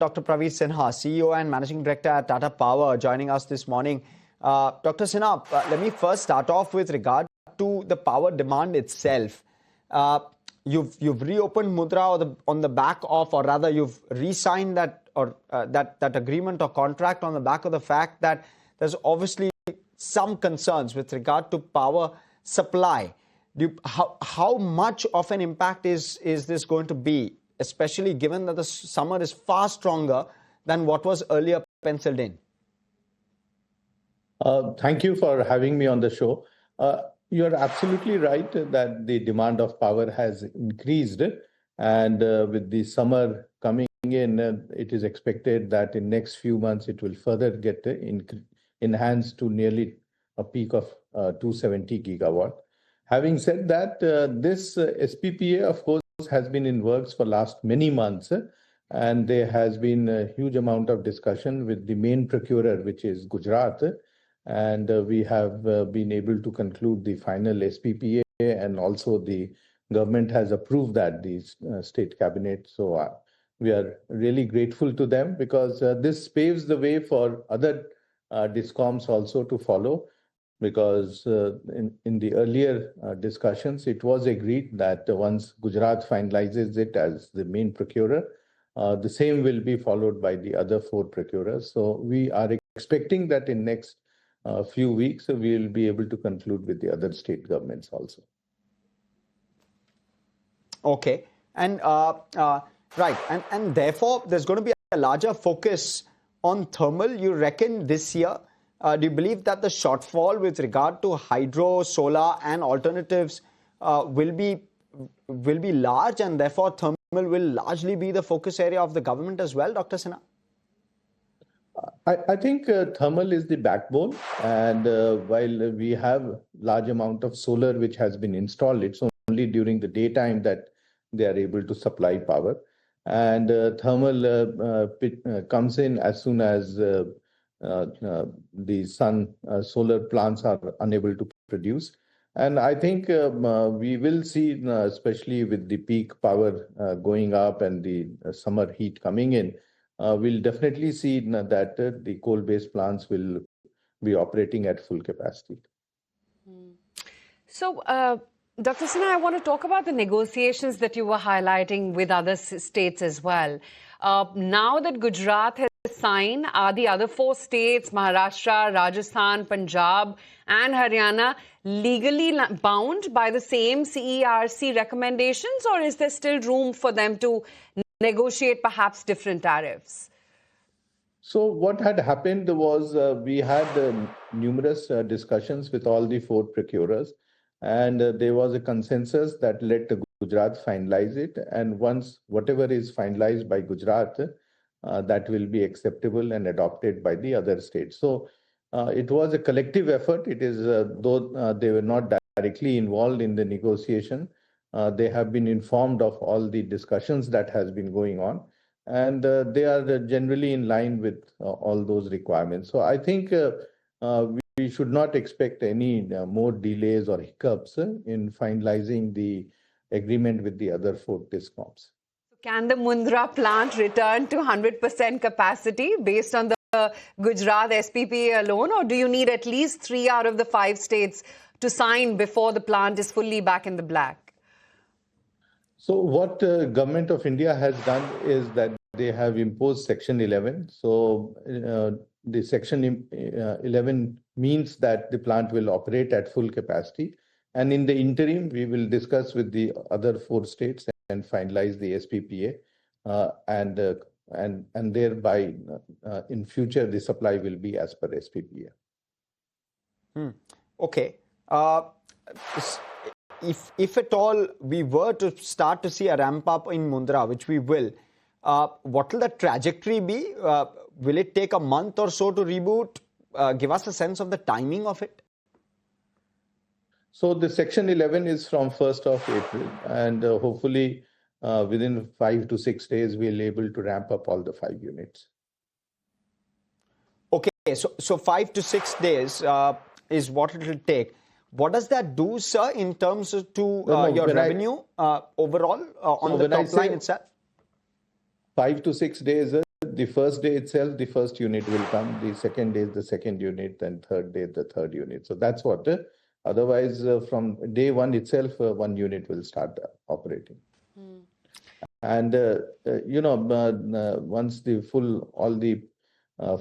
Dr. Praveer Sinha, CEO and Managing Director at Tata Power, joining us this morning. Dr. Sinha, let me first start off with regard to the power demand itself. You've reopened Mundra on the back of, or rather, you've re-signed that agreement or contract on the back of the fact that there's obviously some concerns with regard to power supply. How much of an impact is this going to be, especially given that the summer is far stronger than what was earlier penciled in? Thank you for having me on the show. You're absolutely right that the demand of power has increased, and with the summer coming in, it is expected that in next few months it will further get enhanced to nearly a peak of 270 gigawatt. Having said that, this SPPA, of course, has been in works for last many months, and there has been a huge amount of discussion with the main procurer, which is Gujarat, and we have been able to conclude the final SPPA, and also the government has approved that, the state cabinet. So we are really grateful to them, because this paves the way for other discoms also to follow. Because in the earlier discussions, it was agreed that once Gujarat finalizes it as the main procurer, the same will be followed by the other four procurers. So we are expecting that in next few weeks, we will be able to conclude with the other state governments also. Okay. And right. And therefore, there's going to be a larger focus on thermal, you reckon, this year? Do you believe that the shortfall with regard to hydro, solar and alternatives will be large, and therefore thermal will largely be the focus area of the government as well, Dr. Sinha? I think thermal is the backbone, and while we have large amount of solar which has been installed, it's only during the daytime that they are able to supply power. And thermal comes in as soon as the sun solar plants are unable to produce. And I think we will see, especially with the peak power going up and the summer heat coming in, we'll definitely see that the coal-based plants will be operating at full capacity. So, Dr. Sinha, I want to talk about the negotiations that you were highlighting with other states as well. Now that Gujarat has signed, are the other four states, Maharashtra, Rajasthan, Punjab and Haryana, legally bound by the same CERC recommendations, or is there still room for them to negotiate perhaps different tariffs? So what had happened was we had numerous discussions with all the four procurers, and there was a consensus that let Gujarat finalize it. And once whatever is finalized by Gujarat, that will be acceptable and adopted by the other states. So it was a collective effort. It is, though they were not directly involved in the negotiation, they have been informed of all the discussions that has been going on, and they are generally in line with all those requirements. So I think we should not expect any more delays or hiccups in finalizing the agreement with the other four discoms. Can the Mundra plant return to 100% capacity based on the Gujarat SPPA alone, or do you need at least 3 out of the 5 states to sign before the plant is fully back in the black? So what Government of India has done is that they have imposed Section 11. So the Section 11 means that the plant will operate at full capacity. And in the interim, we will discuss with the other 4 states and finalize the SPPA, and thereby in future the supply will be as per SPPA. Okay. If at all we were to start to see a ramp up in Mundra, which we will, what will the trajectory be? Will it take a month or so to reboot? Give us a sense of the timing of it. So the Section 11 is from 1st of April, and hopefully within 5 to 6 days, we'll be able to ramp up all the 5 units. Okay, so 5 to 6 days is what it will take. What does that do, sir, in terms of your revenue overall on the top line itself? 5 to 6 days, the first day itself, the first unit will come, the second day, the second unit, and third day, the third unit. So that's what. Otherwise, from day one itself, one unit will start operating. And, once all the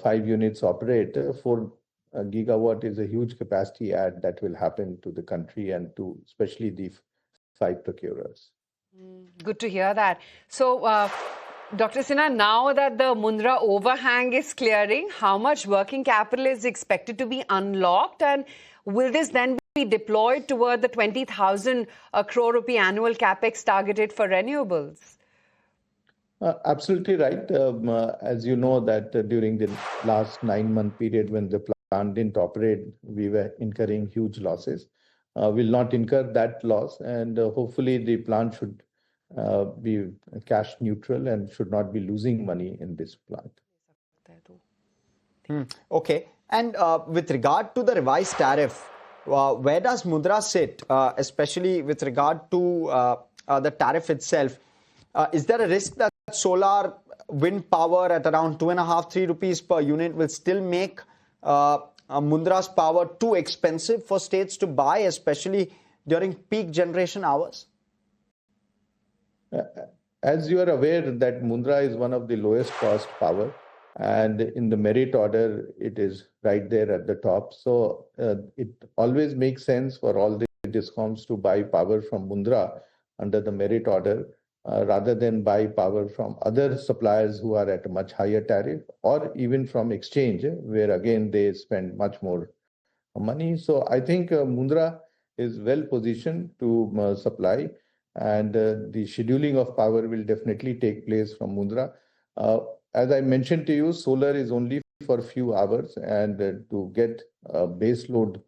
5 units operate, 4 gigawatt is a huge capacity add that will happen to the country and to especially the 5 procurers. Good to hear that. So, Dr. Sinha, now that the Mundra overhang is clearing, how much working capital is expected to be unlocked? And will this then be deployed toward the 20,000 crore rupee annual capex targeted for renewables? Absolutely right. As you know that during the last 9-month period when the plant didn't operate, we were incurring huge losses. We'll not incur that loss, and hopefully the plant should be cash neutral and should not be losing money in this plant. Okay. And with regard to the revised tariff, where does Mundra sit, especially with regard to the tariff itself? Is there a risk that solar wind power at around 2.5-3 rupees per unit will still make Mundra's power too expensive for states to buy, especially during peak generation hours? As you are aware that Mundra is one of the lowest cost power, and in the merit order, it is right there at the top. So it always makes sense for all the discoms to buy power from Mundra under the merit order, rather than buy power from other suppliers who are at a much higher tariff, or even from exchange, where again they spend much more money. So I think Mundra is well positioned to supply, and the scheduling of power will definitely take place from Mundra. As I mentioned to you, solar is only for a few hours, and to get base load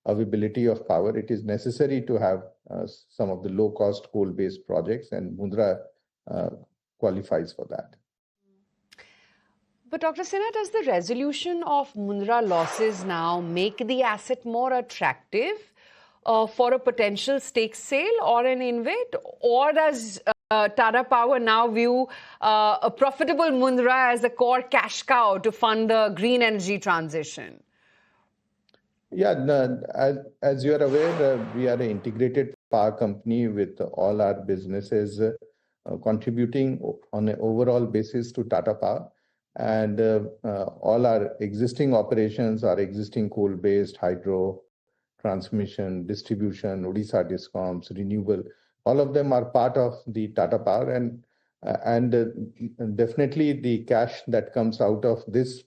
availability of power, it is necessary to have some of the low-cost coal-based projects, and Mundra qualifies for that. But Dr. Sinha, does the resolution of Mundra losses now make the asset more attractive for a potential stake sale or an InvIT? Or does Tata Power now view a profitable Mundra as a core cash cow to fund the green energy transition? Yeah, as you are aware, we are an integrated power company with all our businesses contributing on an overall basis to Tata Power. And all our existing operations, our existing coal-based hydro, transmission, distribution, Odisha discoms, renewable, all of them are part of the Tata Power. And definitely the cash that comes out of this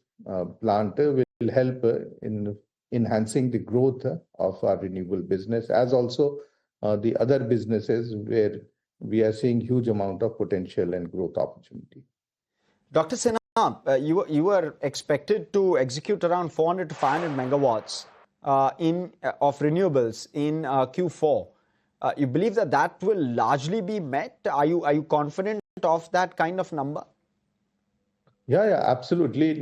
plant will help in enhancing the growth of our renewable business, as also the other businesses where we are seeing huge amount of potential and growth opportunity. Dr. Sinha, you were expected to execute around 400 to 500 megawatts of renewables in Q4. You believe that will largely be met? Are you confident of that kind of number? Yeah, absolutely.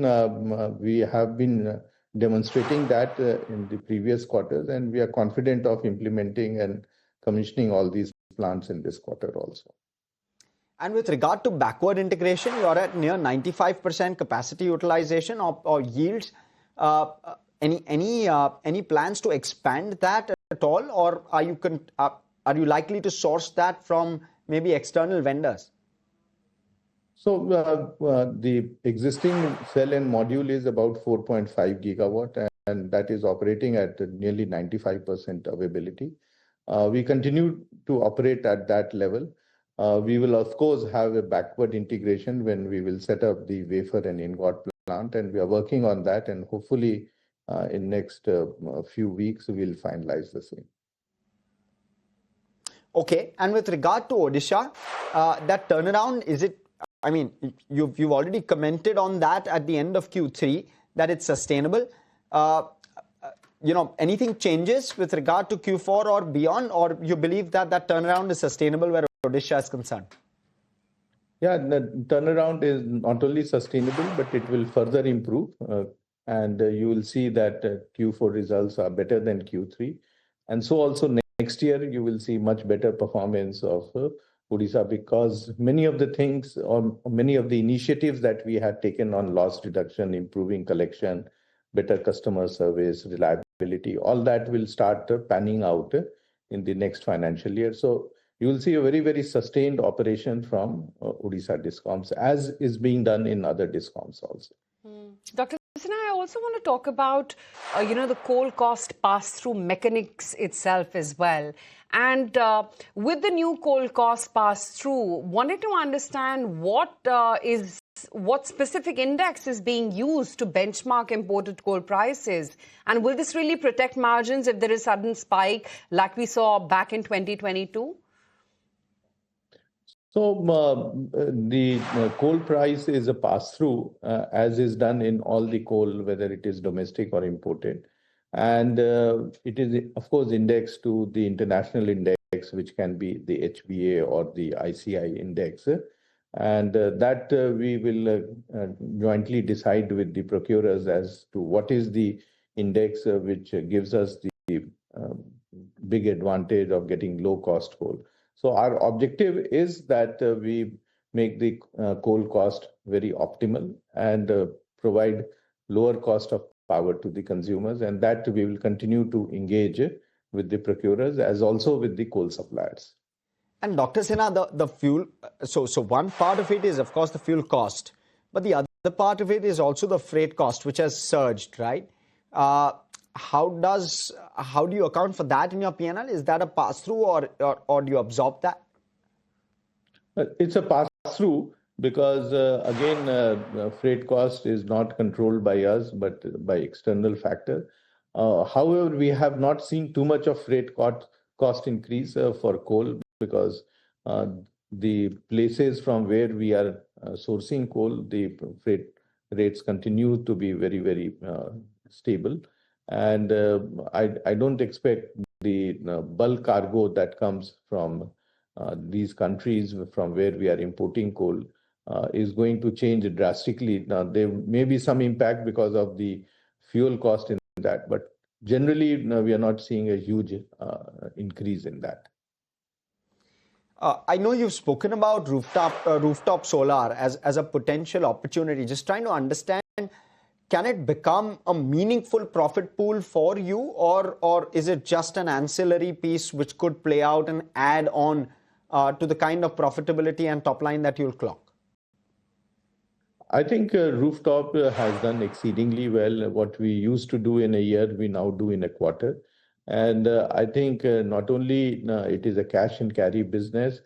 We have been demonstrating that in the previous quarters, and we are confident of implementing and commissioning all these plants in this quarter also. And with regard to backward integration, you are at near 95% capacity utilization or yields. Any plans to expand that at all, or are you likely to source that from maybe external vendors? So the existing cell and module is about 4.5 gigawatt, and that is operating at nearly 95% availability. We continue to operate at that level. We will, of course, have a backward integration when we will set up the wafer and ingot plant, and we are working on that, and hopefully in next few weeks, we'll finalize the same. Okay, and with regard to Odisha, that turnaround, is it, I mean, you've already commented on that at the end of Q3, that it's sustainable. Anything changes with regard to Q4 or beyond, or you believe that turnaround is sustainable where Odisha is concerned? Yeah, the turnaround is not only sustainable, but it will further improve. And you will see that Q4 results are better than Q3. And so also next year, you will see much better performance of Odisha, because many of the things or many of the initiatives that we had taken on loss reduction, improving collection, better customer service, reliability, all that will start panning out in the next financial year. So you will see a very, very sustained operation from Odisha discoms, as is being done in other discoms also. Dr. Sinha, I also want to talk about, the coal cost pass-through mechanics itself as well. And with the new coal cost pass-through, wanted to understand what specific index is being used to benchmark imported coal prices, and will this really protect margins if there is a sudden spike like we saw back in 2022? So the coal price is a pass-through, as is done in all the coal, whether it is domestic or imported. And it is, of course, indexed to the international index, which can be the HBA or the ICI index. And that we will jointly decide with the procurers as to what is the index which gives us the big advantage of getting low-cost coal. So our objective is that we make the coal cost very optimal and provide lower cost of power to the consumers, and that we will continue to engage with the procurers as also with the coal suppliers. And Dr. Sinha, the fuel, so one part of it is, of course, the fuel cost, but the other part of it is also the freight cost, which has surged, right? How do you account for that in your P&L? Is that a pass-through or do you absorb that? It's a pass-through because, again, freight cost is not controlled by us, but by external factor. However, we have not seen too much of freight cost increase for coal because the places from where we are sourcing coal, the freight rates continue to be very, very stable. And I don't expect the bulk cargo that comes from these countries from where we are importing coal is going to change drastically. Now, there may be some impact because of the fuel cost in that, but generally we are not seeing a huge increase in that. I know you've spoken about rooftop solar as a potential opportunity. Just trying to understand, can it become a meaningful profit pool for you, or is it just an ancillary piece which could play out and add on to the kind of profitability and top line that you'll clock? I think Rooftop has done exceedingly well. What we used to do in a year, we now do in a quarter. And I think not only it is a cash and carry business,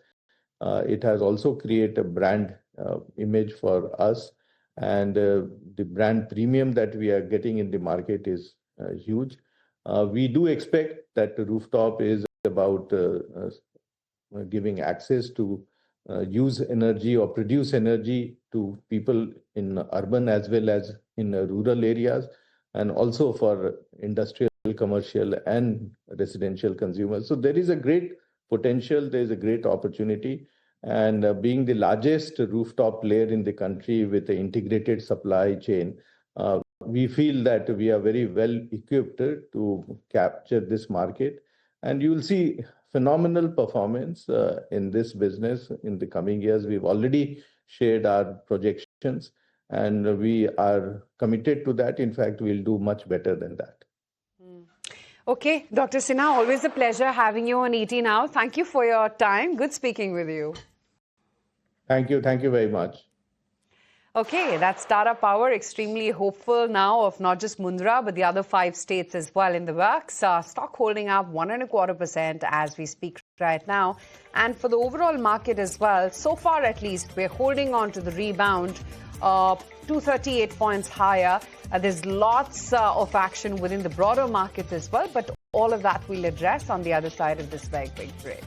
it has also created a brand image for us. And the brand premium that we are getting in the market is huge. We do expect that the Rooftop is about giving access to use energy or produce energy to people in urban as well as in rural areas, and also for industrial, commercial and residential consumers. So there is a great potential, there is a great opportunity. And being the largest rooftop player in the country with an integrated supply chain, we feel that we are very well equipped to capture this market. And you will see phenomenal performance in this business in the coming years. We've already shared our projections and we are committed to that. In fact, we'll do much better than that. Okay, Dr. Sinha, always a pleasure having you on ET Now. Thank you for your time. Good speaking with you. Thank you. Thank you very much. Okay, that's Tata Power, extremely hopeful now of not just Mundra, but the other 5 states as well in the works. Stock holding up 1.25% as we speak right now. And for the overall market as well, so far at least, we're holding on to the rebound, 238 points higher. There's lots of action within the broader markets as well, but all of that we'll address on the other side of this very big break.